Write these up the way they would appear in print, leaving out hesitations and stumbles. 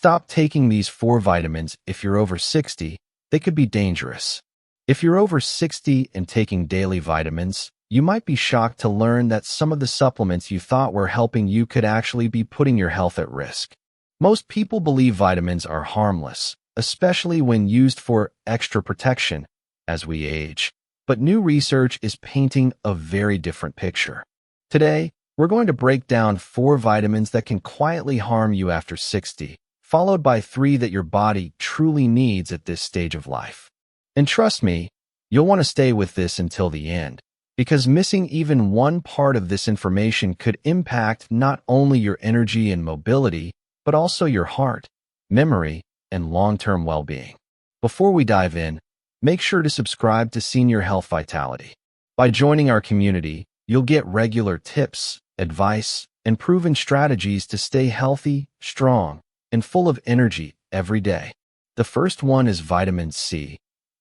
Stop taking these 4 vitamins if you're over 60. They could be dangerous. If you're over 60 and taking daily vitamins, you might be shocked to learn that some of the supplements you thought were helping you could actually be putting your health at risk. Most people believe vitamins are harmless, especially when used for extra protection as we age. But new research is painting a very different picture. Today, we're going to break down 4 vitamins that can quietly harm you after 60, followed by 3 that your body truly needs at this stage of life. And trust me, you'll want to stay with this until the end, because missing even one part of this information could impact not only your energy and mobility, but also your heart, memory, and long-term well-being. Before we dive in, make sure to subscribe to Senior Health Vitality. By joining our community, you'll get regular tips, advice, and proven strategies to stay healthy, strong, and full of energy every day. The first one is vitamin C.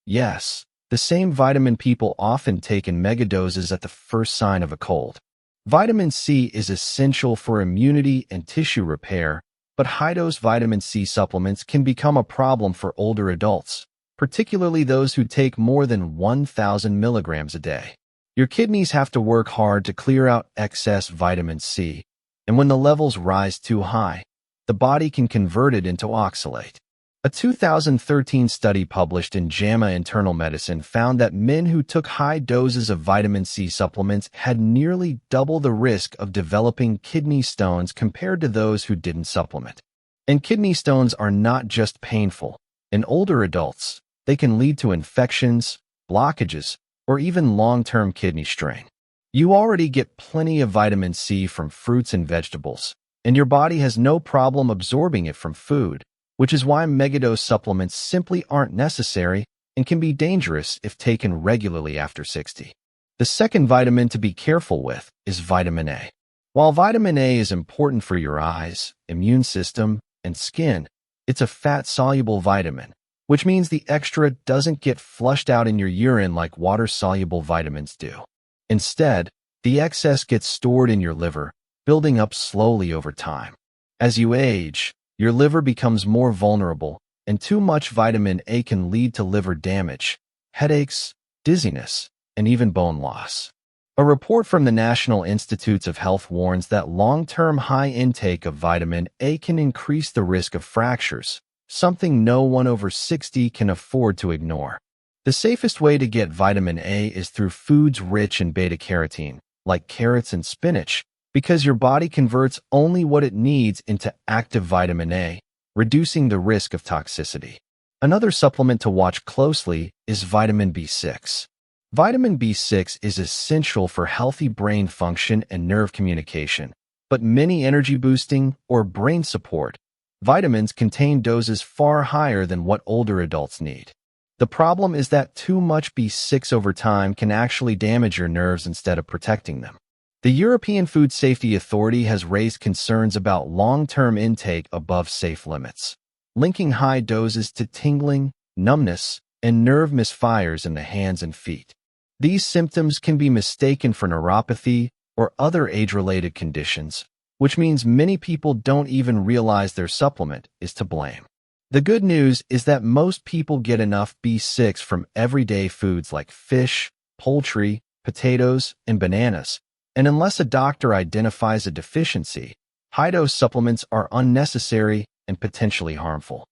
Yes, the same vitamin people often take in megadoses at the first sign of a cold. Vitamin C is essential for immunity and tissue repair, but high-dose vitamin C supplements can become a problem for older adults, particularly those who take more than 1,000 milligrams a day. Your kidneys have to work hard to clear out excess vitamin C, and when the levels rise too high, the body can convert it into oxalate. A 2013 study published in JAMA Internal Medicine found that men who took high doses of vitamin C supplements had nearly double the risk of developing kidney stones compared to those who didn't supplement. And kidney stones are not just painful. In older adults, they can lead to infections, blockages, or even long-term kidney strain. You already get plenty of vitamin C from fruits and vegetables, and your body has no problem absorbing it from food, which is why megadose supplements simply aren't necessary and can be dangerous if taken regularly after 60. The second vitamin to be careful with is vitamin A. While vitamin A is important for your eyes, immune system, and skin, it's a fat-soluble vitamin, which means the extra doesn't get flushed out in your urine like water-soluble vitamins do. Instead, the excess gets stored in your liver, building up slowly over time. As you age, your liver becomes more vulnerable, and too much vitamin A can lead to liver damage, headaches, dizziness, and even bone loss. A report from the National Institutes of Health warns that long-term high intake of vitamin A can increase the risk of fractures, something no one over 60 can afford to ignore. The safest way to get vitamin A is through foods rich in beta-carotene, like carrots and spinach, because your body converts only what it needs into active vitamin A, reducing the risk of toxicity. Another supplement to watch closely is vitamin B6. Vitamin B6 is essential for healthy brain function and nerve communication, but many energy-boosting or brain support vitamins contain doses far higher than what older adults need. The problem is that too much B6 over time can actually damage your nerves instead of protecting them. The European Food Safety Authority has raised concerns about long-term intake above safe limits, linking high doses to tingling, numbness, and nerve misfires in the hands and feet. These symptoms can be mistaken for neuropathy or other age-related conditions, which means many people don't even realize their supplement is to blame. The good news is that most people get enough B6 from everyday foods like fish, poultry, potatoes, and bananas, and unless a doctor identifies a deficiency, high-dose supplements are unnecessary and potentially harmful.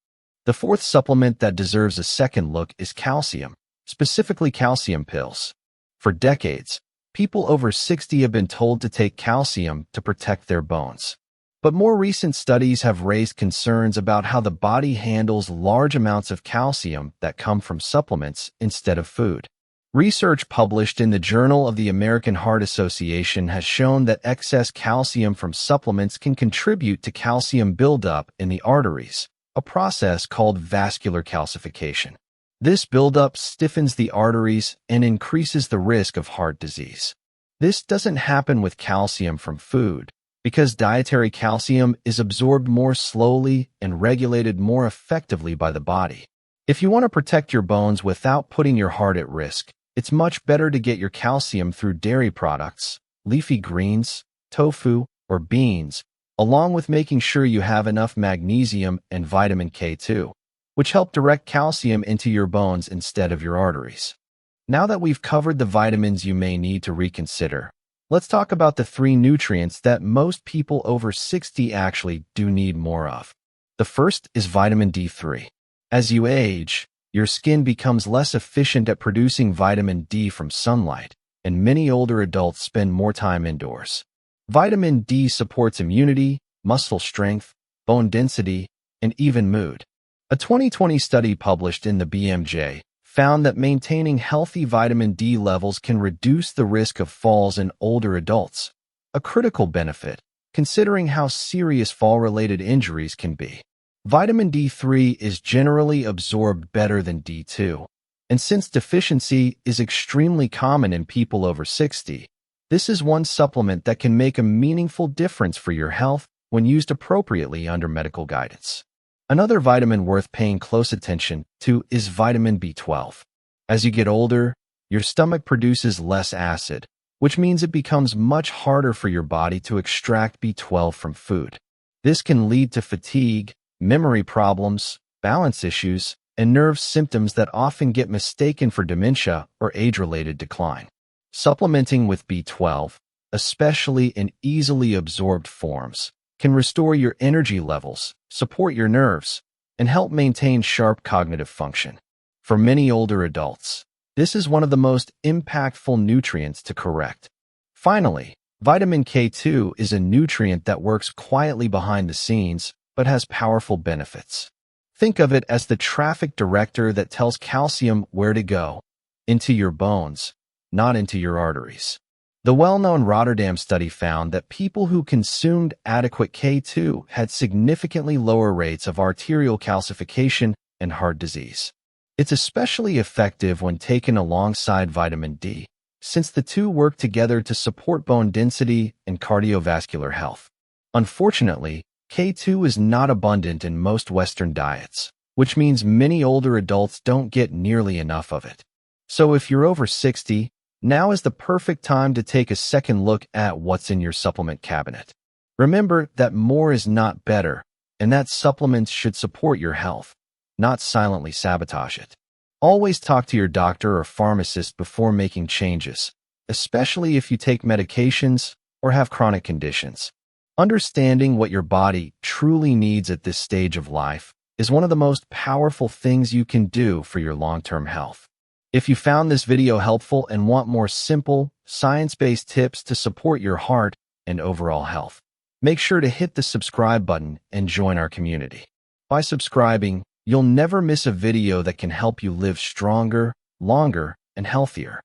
The fourth supplement that deserves a second look is calcium, specifically calcium pills. For decades, people over 60 have been told to take calcium to protect their bones. But more recent studies have raised concerns about how the body handles large amounts of calcium that come from supplements instead of food. Research published in the Journal of the American Heart Association has shown that excess calcium from supplements can contribute to calcium buildup in the arteries, a process called vascular calcification. This buildup stiffens the arteries and increases the risk of heart disease. This doesn't happen with calcium from food, because dietary calcium is absorbed more slowly and regulated more effectively by the body. If you want to protect your bones without putting your heart at risk, it's much better to get your calcium through dairy products, leafy greens, tofu, or beans, along with making sure you have enough magnesium and vitamin K2, which help direct calcium into your bones instead of your arteries. Now that we've covered the vitamins you may need to reconsider, let's talk about the 3 nutrients that most people over 60 actually do need more of. The first is vitamin D3. As you age, your skin becomes less efficient at producing vitamin D from sunlight, and many older adults spend more time indoors. Vitamin D supports immunity, muscle strength, bone density, and even mood. A 2020 study published in the BMJ found that maintaining healthy vitamin D levels can reduce the risk of falls in older adults, a critical benefit, considering how serious fall-related injuries can be. Vitamin D3 is generally absorbed better than D2, and since deficiency is extremely common in people over 60, this is one supplement that can make a meaningful difference for your health when used appropriately under medical guidance. Another vitamin worth paying close attention to is vitamin B12. As you get older, your stomach produces less acid, which means it becomes much harder for your body to extract B12 from food. This can lead to fatigue, memory problems, balance issues, and nerve symptoms that often get mistaken for dementia or age-related decline. Supplementing with B12, especially in easily absorbed forms, can restore your energy levels, support your nerves, and help maintain sharp cognitive function. For many older adults, this is one of the most impactful nutrients to correct. Finally, vitamin K2 is a nutrient that works quietly behind the scenes but has powerful benefits. Think of it as the traffic director that tells calcium where to go, into your bones, not into your arteries. The well-known Rotterdam study found that people who consumed adequate K2 had significantly lower rates of arterial calcification and heart disease. It's especially effective when taken alongside vitamin D, since the two work together to support bone density and cardiovascular health. Unfortunately, K2 is not abundant in most Western diets, which means many older adults don't get nearly enough of it. So if you're over 60, now is the perfect time to take a second look at what's in your supplement cabinet. Remember that more is not better, and that supplements should support your health, not silently sabotage it. Always talk to your doctor or pharmacist before making changes, especially if you take medications or have chronic conditions. Understanding what your body truly needs at this stage of life is one of the most powerful things you can do for your long-term health. If you found this video helpful and want more simple, science-based tips to support your heart and overall health, make sure to hit the subscribe button and join our community. By subscribing, you'll never miss a video that can help you live stronger, longer, and healthier.